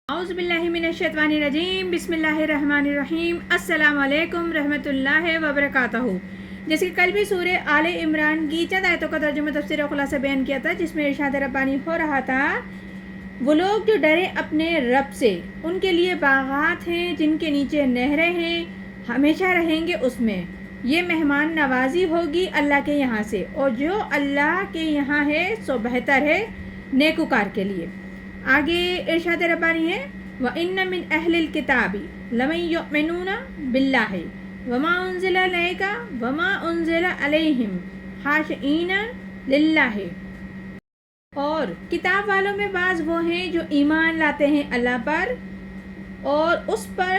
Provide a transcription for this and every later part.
اعوذ باللہ من الشیطان الرجیم بسم اللہ الرحمن الرحیم السلام علیکم رحمۃ اللہ وبرکاتہ۔ جیسے کہ کل بھی سورہ آل عمران کی چند آیتوں کا ترجمہ تفسیر و خلاصہ بیان کیا تھا، جس میں ارشاد ربانی ہو رہا تھا وہ لوگ جو ڈرے اپنے رب سے، ان کے لیے باغات ہیں جن کے نیچے نہریں ہیں، ہمیشہ رہیں گے اس میں۔ یہ مہمان نوازی ہوگی اللہ کے یہاں سے، اور جو اللہ کے یہاں ہے سو بہتر ہے نیکوکار کے لیے۔ آگے ارشاد ربانی ہے وَإِنَّ مِنْ أَهْلِ الْكِتَابِ لَمَن يُؤْمِنُونَ بِاللَّهِ وَمَا أُنزِلَ إِلَيْكَ وَمَا أُنزِلَ عَلَيْهِمْ خَاشِعِينَ لِلَّهِ، اور کتاب والوں میں بعض وہ ہیں جو ایمان لاتے ہیں اللہ پر، اور اس پر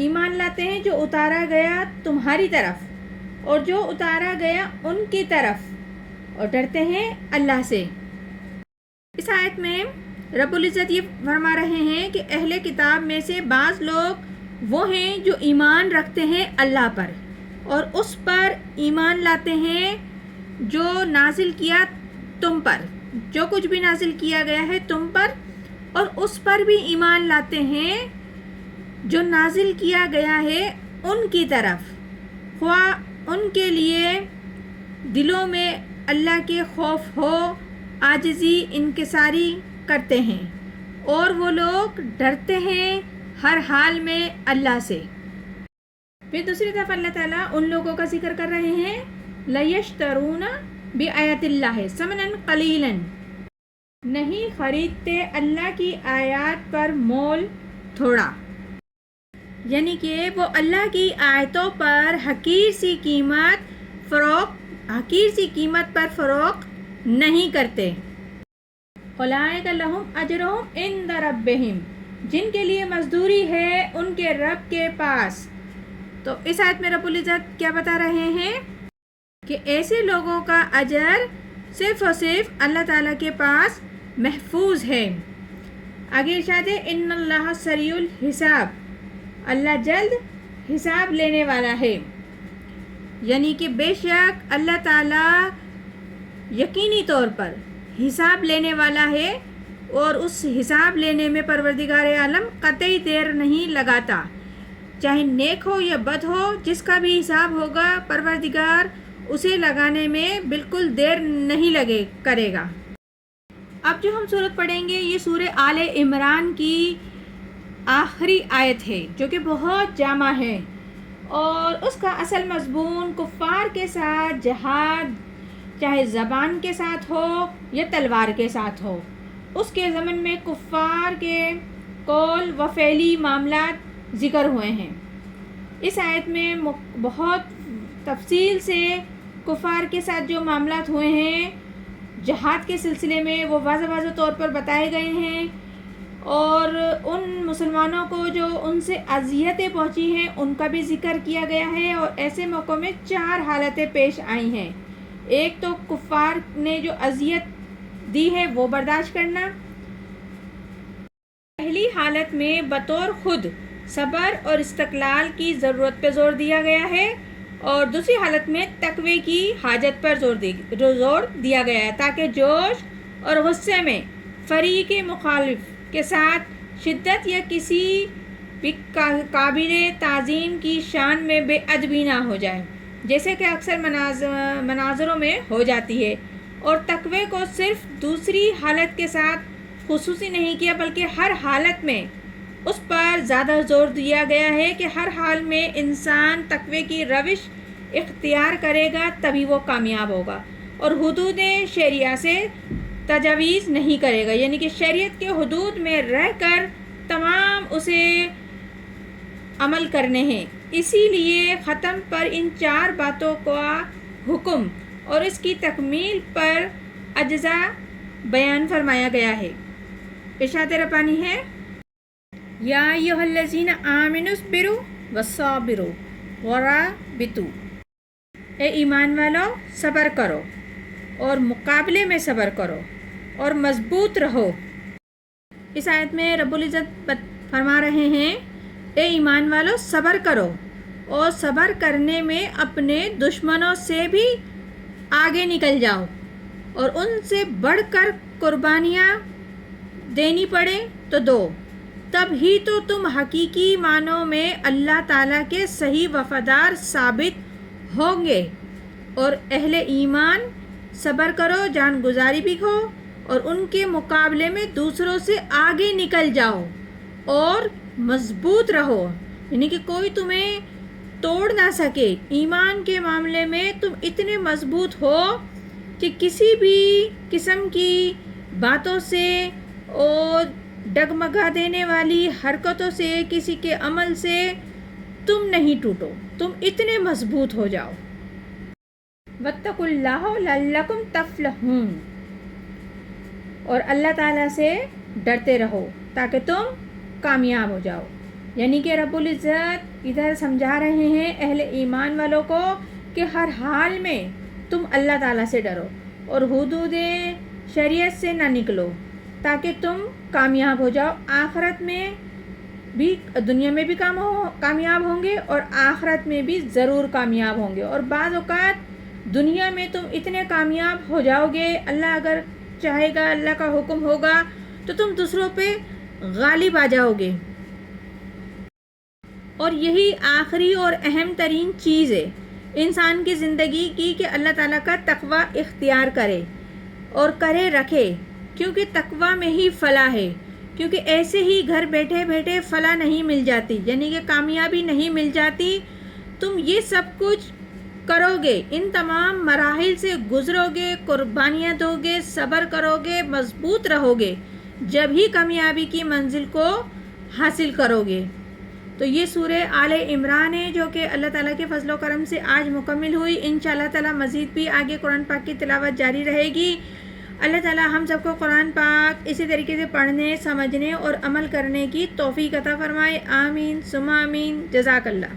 ایمان لاتے ہیں جو اتارا گیا تمہاری طرف اور جو اتارا گیا ان کی طرف، اور ڈرتے ہیں اللہ سے۔ اس آیت میں رب العزت یہ فرما رہے ہیں کہ اہل کتاب میں سے بعض لوگ وہ ہیں جو ایمان رکھتے ہیں اللہ پر، اور اس پر ایمان لاتے ہیں جو نازل کیا تم پر، جو کچھ بھی نازل کیا گیا ہے تم پر، اور اس پر بھی ایمان لاتے ہیں جو نازل کیا گیا ہے ان کی طرف، خواہ ان کے لیے دلوں میں اللہ کے خوف ہو، عاجزی انکساری کرتے ہیں، اور وہ لوگ ڈرتے ہیں ہر حال میں اللہ سے۔ پھر دوسری طرف اللہ تعالیٰ ان لوگوں کا ذکر کر رہے ہیں لَيَشْتَرُونَ بِآيَاتِ اللَّهِ ثَمَنًا قَلِيلًا، نہیں خریدتے اللہ کی آیات پر مول تھوڑا، یعنی کہ وہ اللہ کی آیتوں پر حقیر سی قیمت پر فروخت نہیں کرتے۔ اولئک لہم اجرہم عند ربہم، جن کے لیے مزدوری ہے ان کے رب کے پاس۔ تو اس آیت میں رب العزت کیا بتا رہے ہیں کہ ایسے لوگوں کا اجر صرف اور صرف اللہ تعالیٰ کے پاس محفوظ ہے۔ آگے ارشاد ہے ان اللہ سریع الحساب، اللہ جلد حساب لینے والا ہے، یعنی کہ بے شک اللہ تعالیٰ یقینی طور پر حساب لینے والا ہے، اور اس حساب لینے میں پروردگار عالم قطعی دیر نہیں لگاتا، چاہے نیک ہو یا بد ہو، جس کا بھی حساب ہوگا پروردگار اسے لگانے میں بالکل دیر نہیں کرے گا۔ اب جو ہم سورت پڑھیں گے یہ سورہ آل عمران کی آخری آیت ہے، جو کہ بہت جامع ہے، اور اس کا اصل مضمون کفار کے ساتھ جہاد، چاہے زبان کے ساتھ ہو یا تلوار کے ساتھ ہو، اس کے ضمن میں کفار کے قول و فعلی معاملات ذکر ہوئے ہیں۔ اس آیت میں بہت تفصیل سے کفار کے ساتھ جو معاملات ہوئے ہیں جہاد کے سلسلے میں وہ واضح طور پر بتائے گئے ہیں، اور ان مسلمانوں کو جو ان سے اذیتیں پہنچی ہیں ان کا بھی ذکر کیا گیا ہے، اور ایسے موقعوں میں 4 حالتیں پیش آئی ہیں۔ ایک تو کفار نے جو اذیت دی ہے وہ برداشت کرنا، پہلی حالت میں بطور خود صبر اور استقلال کی ضرورت پہ زور دیا گیا ہے، اور دوسری حالت میں تقوی کی حاجت پر زور دیا گیا ہے، تاکہ جوش اور غصے میں فریق مخالف کے ساتھ شدت یا کسی بھی قابل تعظیم کی شان میں بے ادبی نہ ہو جائے، جیسے کہ اکثر مناظروں میں ہو جاتی ہے۔ اور تقوی کو صرف دوسری حالت کے ساتھ خصوصی نہیں کیا، بلکہ ہر حالت میں اس پر زیادہ زور دیا گیا ہے کہ ہر حال میں انسان تقوی کی روش اختیار کرے گا تبھی وہ کامیاب ہوگا، اور حدود شریعہ سے تجاویز نہیں کرے گا، یعنی کہ شریعت کے حدود میں رہ کر تمام اسے عمل کرنے ہیں۔ اسی لیے ختم پر ان 4 باتوں کا حکم اور اس کی تکمیل پر اجزا بیان فرمایا گیا ہے۔ ارشاد ربانی ہے یا ایھا الذین آمنوا اصبروا وصابروا ورابطوا، اے ایمان والو صبر کرو اور مقابلے میں صبر کرو اور مضبوط رہو۔ اس آیت میں رب العزت فرما رہے ہیں اے ایمان والو صبر کرو، اور صبر کرنے میں اپنے دشمنوں سے بھی آگے نکل جاؤ، اور ان سے بڑھ کر قربانیاں دینی پڑے تو دو، تب ہی تو تم حقیقی معنوں میں اللہ تعالیٰ کے صحیح وفادار ثابت ہوں گے. اور اہل ایمان صبر کرو، جان گزاری بھی ہو اور ان کے مقابلے میں دوسروں سے آگے نکل جاؤ اور مضبوط رہو، یعنی کہ کوئی تمہیں توڑ نہ سکے. ایمان کے معاملے میں تم اتنے مضبوط ہو کہ کسی بھی قسم کی باتوں سے اور ڈگمگا دینے والی حرکتوں سے، کسی کے عمل سے تم نہیں ٹوٹو، تم اتنے مضبوط ہو جاؤ. واتقوا اللہ لعلکم تفلحون، اور اللہ تعالیٰ سے ڈرتے رہو تاکہ تم کامیاب ہو جاؤ. یعنی کہ رب العزت ادھر سمجھا رہے ہیں اہل ایمان والوں کو کہ ہر حال میں تم اللہ تعالیٰ سے ڈرو اور حدود شریعت سے نہ نکلو تاکہ تم کامیاب ہو جاؤ. آخرت میں بھی، دنیا میں بھی کامیاب ہوں گے اور آخرت میں بھی ضرور کامیاب ہوں گے. اور بعض اوقات دنیا میں تم اتنے کامیاب ہو جاؤ گے، اللہ اگر چاہے گا، اللہ کا حکم ہوگا تو تم دوسروں پہ غالب آ جاؤ گے. اور یہی آخری اور اہم ترین چیز ہے انسان کی زندگی کی کہ اللہ تعالیٰ کا تقوی اختیار کرے اور کرے رکھے، کیونکہ تقوی میں ہی فلاح ہے. کیونکہ ایسے ہی گھر بیٹھے بیٹھے فلاح نہیں مل جاتی، یعنی کہ کامیابی نہیں مل جاتی. تم یہ سب کچھ کرو گے، ان تمام مراحل سے گزرو گے، قربانیاں دو گے، صبر کرو گے، مضبوط رہو گے، جب ہی کامیابی کی منزل کو حاصل کرو گے. تو یہ سورہ آل عمران ہے جو کہ اللہ تعالیٰ کے فضل و کرم سے آج مکمل ہوئی. انشاءاللہ تعالیٰ مزید بھی آگے قرآن پاک کی تلاوت جاری رہے گی. اللہ تعالیٰ ہم سب کو قرآن پاک اسی طریقے سے پڑھنے، سمجھنے اور عمل کرنے کی توفیق عطا فرمائے. آمین ثم آمین. جزاک اللہ.